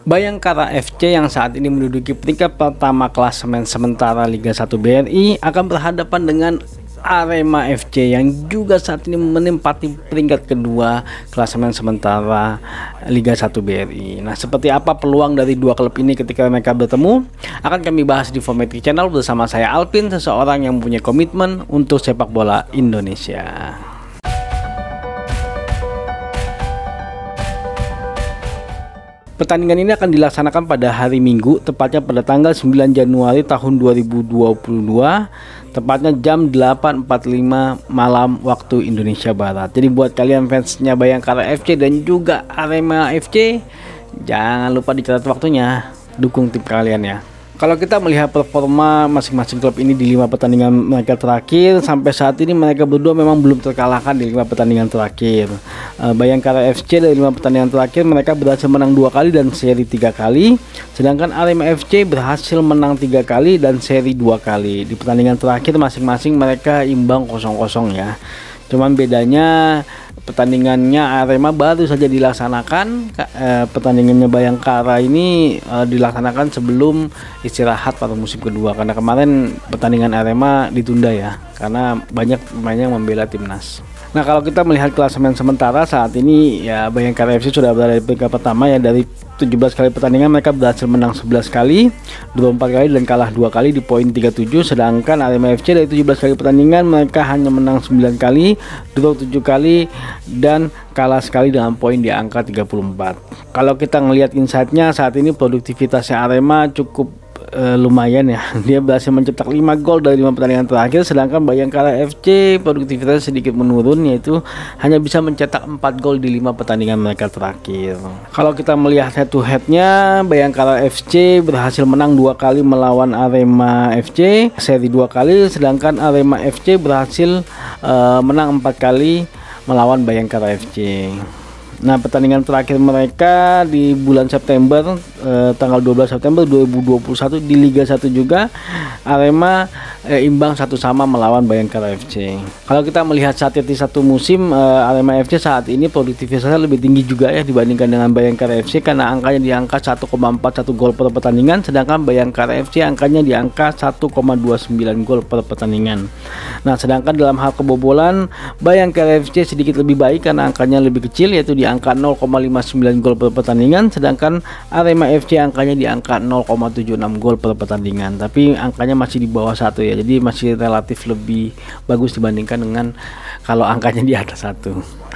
Bayangkara FC yang saat ini menduduki peringkat pertama klasemen sementara Liga 1 BRI akan berhadapan dengan Arema FC yang juga saat ini menempati peringkat kedua klasemen sementara Liga 1 BRI. Nah, seperti apa peluang dari dua klub ini ketika mereka bertemu akan kami bahas di Formatic Channel bersama saya Alvin, seseorang yang mempunyai komitmen untuk sepak bola Indonesia. Pertandingan ini akan dilaksanakan pada hari Minggu, tepatnya pada tanggal 9 Januari tahun 2022, tepatnya jam 8.45 malam waktu Indonesia Barat. Jadi buat kalian fansnya Bayangkara FC dan juga Arema FC, jangan lupa dicatat waktunya, dukung tim kalian ya. Kalau kita melihat performa masing-masing klub ini di 5 pertandingan mereka terakhir, sampai saat ini mereka berdua memang belum terkalahkan di 5 pertandingan terakhir. Bayangkara FC dari 5 pertandingan terakhir mereka berhasil menang 2 kali dan seri 3 kali, sedangkan Arema FC berhasil menang 3 kali dan seri 2 kali. Di pertandingan terakhir masing-masing mereka imbang 0-0 ya. Cuman bedanya pertandingannya Arema baru saja dilaksanakan, pertandingannya Bayangkara ini dilaksanakan sebelum istirahat pada musim kedua, karena kemarin pertandingan Arema ditunda ya, karena banyak pemain yang membela timnas. Nah, kalau kita melihat klasemen sementara saat ini ya, Bayangkara FC sudah berada di peringkat pertama ya. Dari 17 kali pertandingan mereka berhasil menang 11 kali, draw 4 kali dan kalah 2 kali di poin 37, sedangkan Arema FC dari 17 kali pertandingan mereka hanya menang 9 kali, draw 7 kali dan kalah sekali dengan poin di angka 34. Kalau kita ngelihat insight-nya saat ini produktivitasnya Arema cukup lumayan ya. Dia berhasil mencetak 5 gol dari 5 pertandingan terakhir, sedangkan Bayangkara FC produktivitasnya sedikit menurun, yaitu hanya bisa mencetak 4 gol di 5 pertandingan mereka terakhir. Kalau kita melihat head to head-nya, Bayangkara FC berhasil menang 2 kali melawan Arema FC, seri 2 kali, sedangkan Arema FC berhasil menang 4 kali melawan Bayangkara FC. Nah, pertandingan terakhir mereka di bulan September, tanggal 12 September 2021 di Liga 1 juga, Arema imbang 1-1 melawan Bayangkara FC. Kalau kita melihat statistik satu musim, Arema FC saat ini produktivitasnya lebih tinggi juga ya dibandingkan dengan Bayangkara FC, karena angkanya di angka 1,41 gol per pertandingan, sedangkan Bayangkara FC angkanya di angka 1,29 gol per pertandingan. Nah, sedangkan dalam hal kebobolan, Bayangkara FC sedikit lebih baik karena angkanya lebih kecil, yaitu di angka 0,59 gol per pertandingan, sedangkan Arema FC angkanya di angka 0,76 gol per pertandingan. Tapi angkanya masih di bawah 1 ya, jadi masih relatif lebih bagus dibandingkan dengan kalau angkanya di atas 1.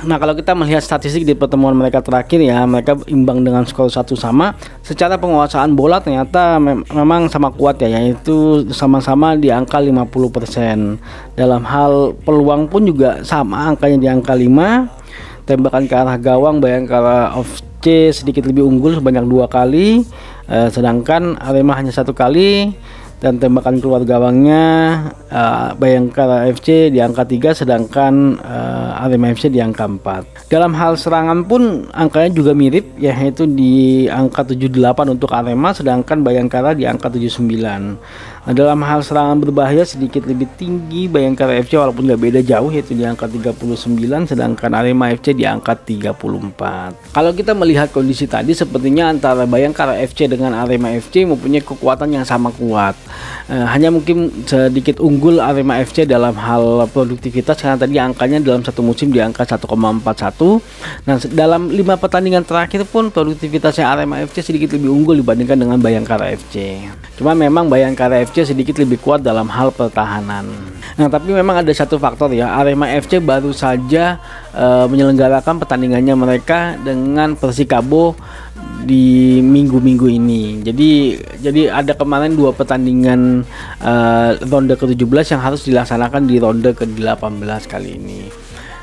Nah, kalau kita melihat statistik di pertemuan mereka terakhir ya, mereka imbang dengan skor 1-1. Secara penguasaan bola ternyata memang sama kuat ya, yaitu sama-sama di angka 50%. Dalam hal peluang pun juga sama, angkanya di angka 5. Tembakan ke arah gawang Bayangkara FC sedikit lebih unggul sebanyak 2 kali, sedangkan Arema hanya 1 kali, dan tembakan keluar gawangnya Bayangkara FC di angka 3, sedangkan Arema FC di angka 4. Dalam hal serangan pun angkanya juga mirip, yaitu di angka 78 untuk Arema, sedangkan Bayangkara di angka 79. Nah, dalam hal serangan berbahaya sedikit lebih tinggi Bayangkara FC walaupun nggak beda jauh, yaitu di angka 39, sedangkan Arema FC di angka 34. Kalau kita melihat kondisi tadi, sepertinya antara Bayangkara FC dengan Arema FC mempunyai kekuatan yang sama kuat. Hanya mungkin sedikit unggul Arema FC dalam hal produktivitas, karena tadi angkanya dalam satu musim di angka 1,41. Nah, dalam 5 pertandingan terakhir pun produktivitasnya Arema FC sedikit lebih unggul dibandingkan dengan Bayangkara FC. Cuma memang Bayangkara FC sedikit lebih kuat dalam hal pertahanan. Nah, tapi memang ada satu faktor ya, Arema FC baru saja menyelenggarakan pertandingannya mereka dengan Persikabo di minggu-minggu ini. Jadi ada kemarin 2 pertandingan ronde ke-17 yang harus dilaksanakan di ronde ke-18 kali ini.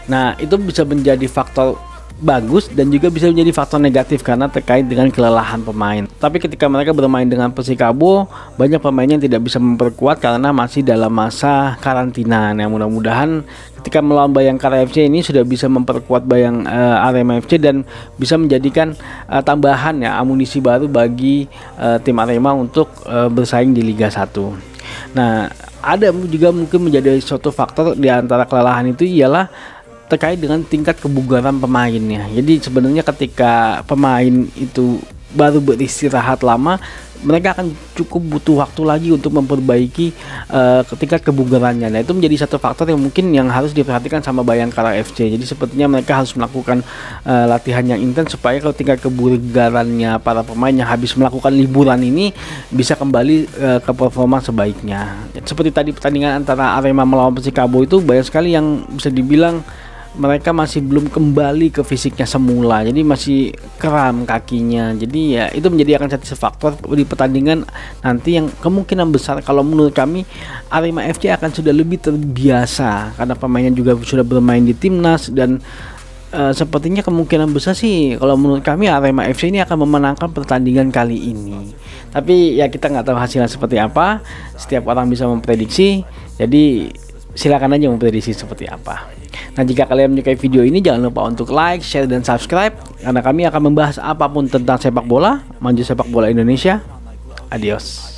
Nah, itu bisa menjadi faktor bagus dan juga bisa menjadi faktor negatif karena terkait dengan kelelahan pemain. Tapi ketika mereka bermain dengan Persikabo, banyak pemainnya yang tidak bisa memperkuat karena masih dalam masa karantina. Nah, mudah-mudahan ketika melawan Bayangkara FC ini sudah bisa memperkuat Arema FC dan bisa menjadikan tambahan ya, amunisi baru bagi tim Arema untuk bersaing di Liga 1. Nah, ada juga mungkin menjadi suatu faktor di antara kelelahan itu ialah terkait dengan tingkat kebugaran pemainnya. Jadi sebenarnya ketika pemain itu baru beristirahat lama, mereka akan cukup butuh waktu lagi untuk memperbaiki tingkat kebugarannya. Nah, itu menjadi satu faktor yang mungkin yang harus diperhatikan sama Bayangkara FC. Jadi sepertinya mereka harus melakukan latihan yang intens supaya kalau tingkat kebugarannya para pemain yang habis melakukan liburan ini bisa kembali ke performa sebaiknya. Seperti tadi pertandingan antara Arema melawan Persikabo itu banyak sekali yang bisa dibilang mereka masih belum kembali ke fisiknya semula, jadi masih kram kakinya. Jadi ya itu menjadi akan satu faktor di pertandingan nanti yang kemungkinan besar kalau menurut kami Arema FC akan sudah lebih terbiasa karena pemainnya juga sudah bermain di timnas dan sepertinya kemungkinan besar sih kalau menurut kami Arema FC ini akan memenangkan pertandingan kali ini. Tapi ya kita nggak tahu hasilnya seperti apa. Setiap orang bisa memprediksi. Jadi silakan aja memprediksi seperti apa. Nah, jika kalian menyukai video ini jangan lupa untuk like, share, dan subscribe karena kami akan membahas apapun tentang sepak bola, maju sepak bola Indonesia. Adios.